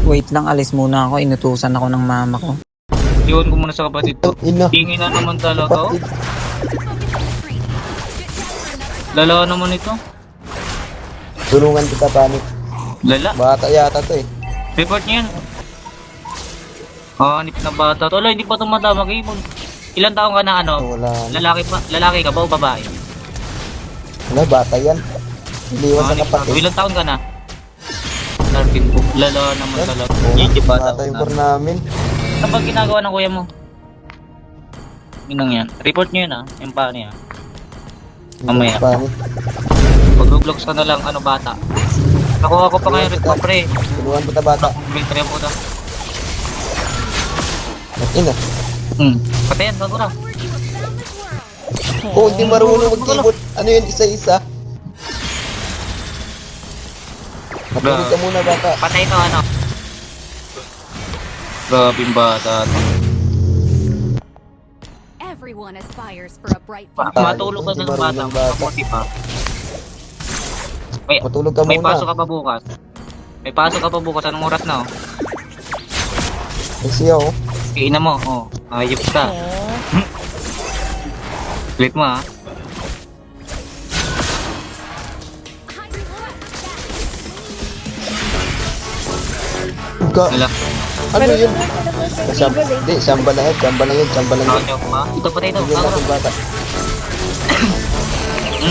Wait lang, alis muna ako. Inutusan ako ng mama ko. Iwan ko muna sa kapatid ko. Ina. Tingin na naman talaga, oh. Kapatid. Lala naman ito. Tulungan kita, Panik. Lala. Bata yata to eh. Report niya yan. Hanip na bata. Tolo, hindi pa tumatama kay Ibon. Ilan taong ka na ano? Wala. Lalaki ka ba o babae? Wala, bata yan. Iliwan sa Hanip na. kapatid. Ilan taon ka na? 13 po. Lala naman talaga. Hindi bata Bata yung na. core namin. Ano ba ginagawa ng kuya mo? Yun yan. Report nyo yun ah. Yung paano yan. Mamaya. Panik. Pag-vlogs ka na lang, ano bata. Nakuha ko pa ngayon report pre. Tulungan kita, bata. Biltre po na. Ina. Patayan, bago na. Oh, hindi marunong mag-keyboard. Ano yun, isa-isa? Matulog ka muna, bata. Patay ito ano. Grabe yung bata. Everyone aspires for a bright Patay. Matulog ka Hindi ng bata. marunong bata. Mabuti pa. May, Matulog ka may muna. pasok ka pa bukas. May pasok ka pa bukas. Anong oras na oh? Kasi ako. Iina mo. Oh. Ayop ka. Split mo ah. Wala. Ano yun? Hindi, samba lang yun. Samba lang yun. Samba lang yun. Ayop pa. Ito patay ito. Bigyan natin, bata.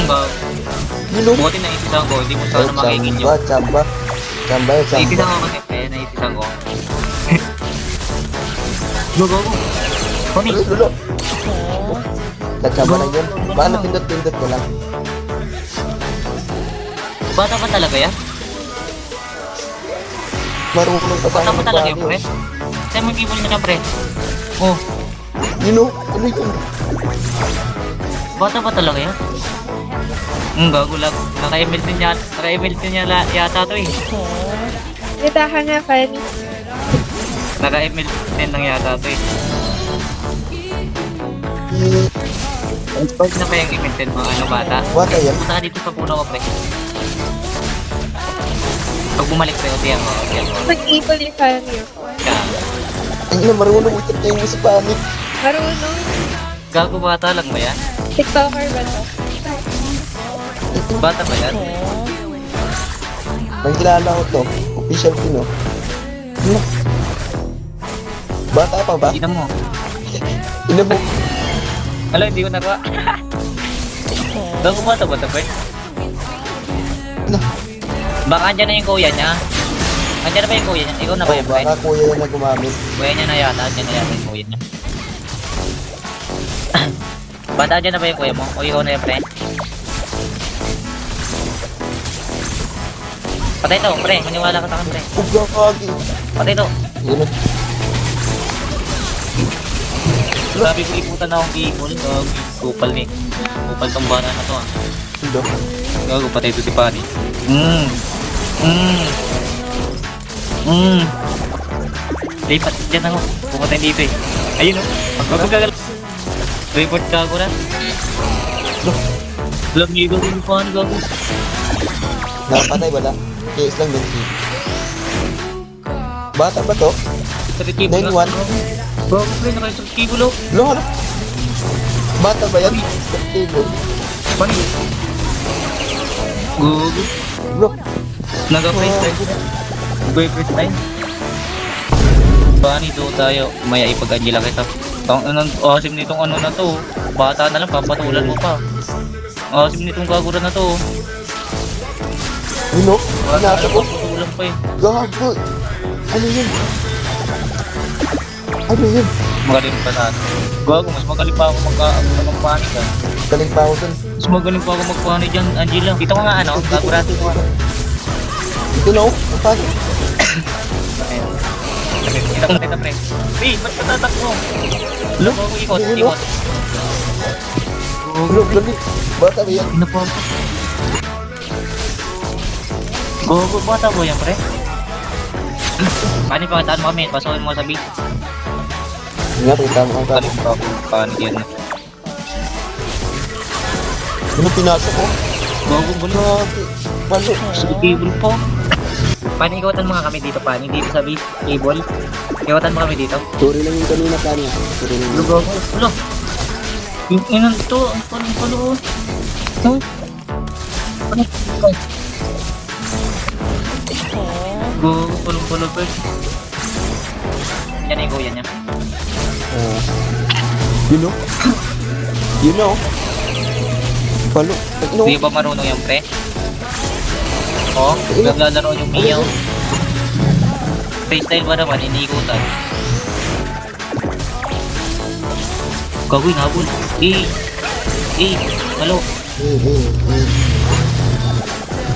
Ba? Yun, oh. Buti na isisan ko. Hindi mo sana makikin Samba, yun. samba. Samba yun, samba. Naisisan ko kasi. Kaya naisisan ko. Go, go, go. Koni. Lulo. Samba lang yun. Paano pindot-pindot ko lang? Bata ba talaga yan? Marunong pa Bata tayo ba talaga yung magbago. pre? Saan mo yung niya pre? Oh, Yun, oh. Ano yun? bata ba talaga yan? Gago lang. Naka-ML din niya yata to eh. Kita ka nga, Fanny. Naka-ML din lang yata to eh. Pag na pa yung imitin mo, ano bata? Bata yan. Punta ka dito sa puno ko pre. Pag bumalik pre, utiyan mo. Mag-ipol yung Fanny. Ang ina, marunong ikot na yung sa Panik. Marunong. Gago bata lang ba yan? TikToker ba to? Bata ba yan? May kilala ko to. Official Pino. Ano? Bata pa ba? Ina mo. Ina mo. Hala, hindi ko nakuha. Gago bata ba ito pre? Ano? Baka andyan na yung kuya niya. Andyan na ba yung kuya niya? Ikaw na ba Oh, yung pre? baka kuya yan na gumamit. Kuya niya na yata. Andyan na yata yung kuya niya. Bata andyan na ba yung kuya mo? O ikaw na yung pre? Patay to, pre. Maniwala ka sa akin, pre. Ugakagi. Patay to. Yun na. Sabi ko iputan na akong kikol. Kupal ni. Kupal tong bana na to ah. Ito. Gago, patay to si Pani. Lipat dyan ako. Pumatay dito eh. Ayun oh. Magpagagal. Report ka ako na. Alam niyo gago yung Pani, gago. Nakapatay wala. Case lang din. Bata ba to? Saritibo na. 9-1. Gago, pre. Nakaisaritibo lo. Lord. Bata ba yan? Table. Pani. Gago. Bro. Nag-freestyle. Nag-freestyle. Pani do tayo. Maya ipag-angela kita. Ang asim nitong ano na to. Bata na lang, papatulan mo pa. Asim nitong gagura na to. Yun o. Bata na Nasa lang, ko. papatulan pa eh. Gago. Ano yun? Ano yun? Magaling pa sa atin. Gago, mas magaling pa ako magpanik ah. Galing pa ako dun. Mas magaling pa ako magpanik dyan, Angela. Dito ko nga ano, gagurado ko ano. Ito na o. Ang pagi. Kita pre. Hey, ba't patatakbo? Look, ikot. Bro, galing. Bata ba yan? Ano po? Gogo, bata mo yan, pre? Paano pangataan mo kami? Pasukin mo sa beat. Nga, kita mo ang pagi. Paano yan? Ano pinasok ko? Gogo, bulo. Grabe. Malo. Sa table po. Pani, ikutan mo nga kami dito, Pani. Dito sa cable. Ikutan mo kami dito. Sorry lang yung kanina, Pani. Sorry lang. Lugo. Ulo. Yung inan to. Ang palo. No? Ano? Go. Palo. Yan yung go. Yan. You know? You know? Palo. No. Di ba marunong yung pre? Oh, naglalaro yung Mio. Freestyle ba naman, iniikutan. Gagawin, habol. Halo.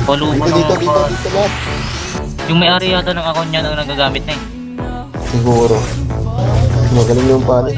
Palo mo Dito naman. lahat. Yung may-ari yata ng account niya ang nagagamit na eh. Siguro. Magaling yung Pani.